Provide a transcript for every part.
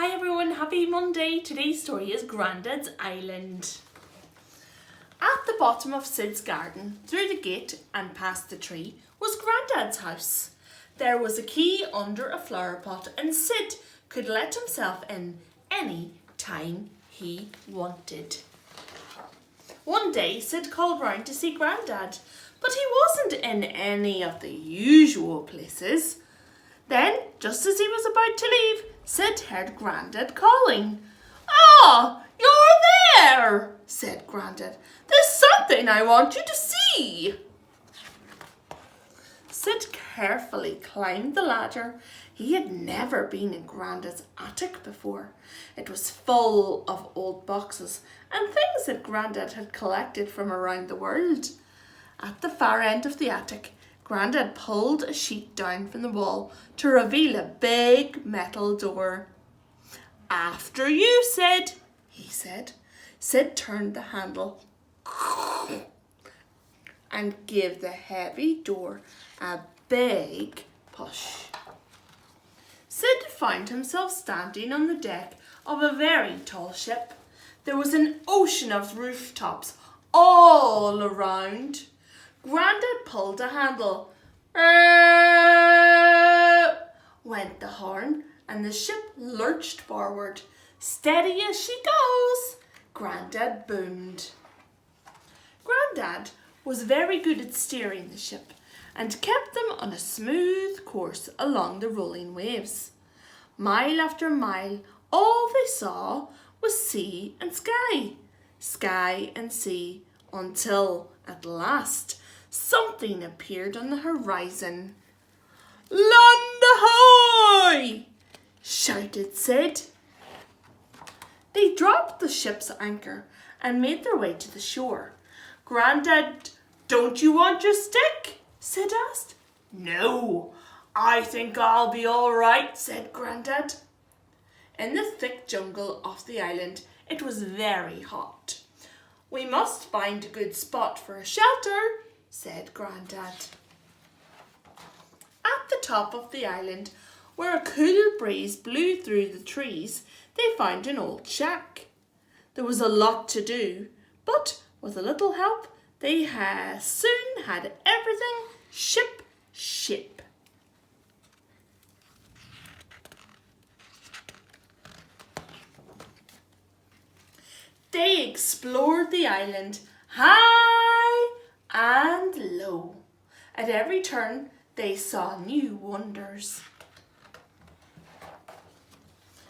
Hi everyone, happy Monday. Today's story is Grandad's Island. At the bottom of Sid's garden, through the gate and past the tree, was Grandad's house. There was a key under a flower pot and Sid could let himself in any time he wanted. One day Sid called round to see Grandad, but he wasn't in any of the usual places. Then, just as he was about to leave, Sid heard Grandad calling. "Ah, you're there," said Grandad. "There's something I want you to see." Sid carefully climbed the ladder. He had never been in Grandad's attic before. It was full of old boxes and things that Grandad had collected from around the world. At the far end of the attic, Grandad pulled a sheet down from the wall to reveal a big metal door. "After you, Sid," he said. Sid turned the handle and gave the heavy door a big push. Sid found himself standing on the deck of a very tall ship. There was an ocean of rooftops all around. Grandad pulled a handle. Went the horn, and the ship lurched forward. "Steady as she goes," Grandad boomed. Grandad was very good at steering the ship and kept them on a smooth course along the rolling waves. Mile after mile, all they saw was sea and sky, sky and sea, until, at last, something appeared on the horizon. "Land ahoy!" shouted Sid. They dropped the ship's anchor and made their way to the shore. "Grandad, don't you want your stick?" Sid asked. "No, I think I'll be all right," said Grandad. In the thick jungle off the island, it was very hot. "We must find a good spot for a shelter," said Grandad. At the top of the island, where a cool breeze blew through the trees, they found an old shack. There was a lot to do, but with a little help, they soon had everything ship-shape. They explored the island high and low. At every turn, they saw new wonders.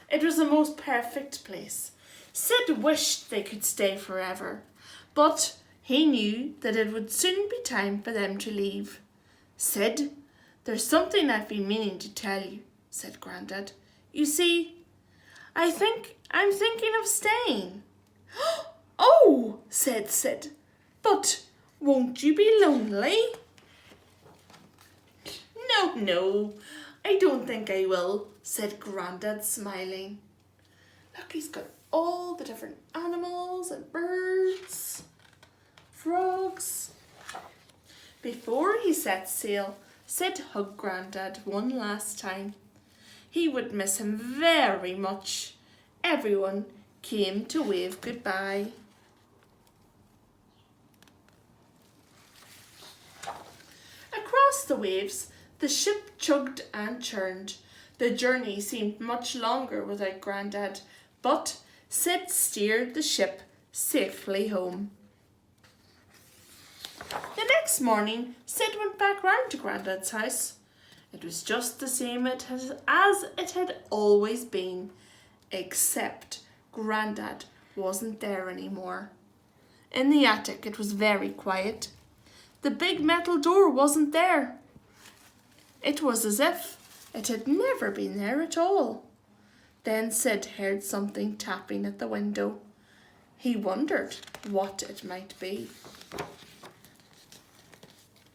It was the most perfect place. Sid wished they could stay forever, but he knew that it would soon be time for them to leave. "Sid, there's something I've been meaning to tell you," said Grandad. "You see, I'm thinking of staying." "Oh," said Sid, "but won't you be lonely?" No, I don't think I will," said Grandad, smiling. "Look, he's got all the different animals and birds, frogs." Before he set sail, Sid hugged Grandad one last time. He would miss him very much. Everyone came to wave goodbye. Across the waves, the ship chugged and churned. The journey seemed much longer without Grandad, but Sid steered the ship safely home. The next morning, Sid went back round to Grandad's house. It was just the same as it had always been, except Grandad wasn't there anymore. In the attic, it was very quiet. The big metal door wasn't there. It was as if it had never been there at all. Then Sid heard something tapping at the window. He wondered what it might be.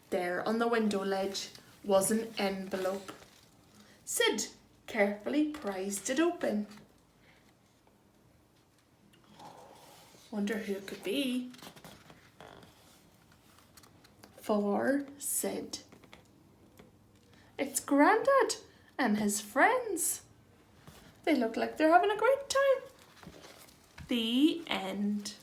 There on the window ledge was an envelope. Sid carefully prized it open. Wonder who it could be. For Sid. It's Grandad and his friends. They look like they're having a great time. The end.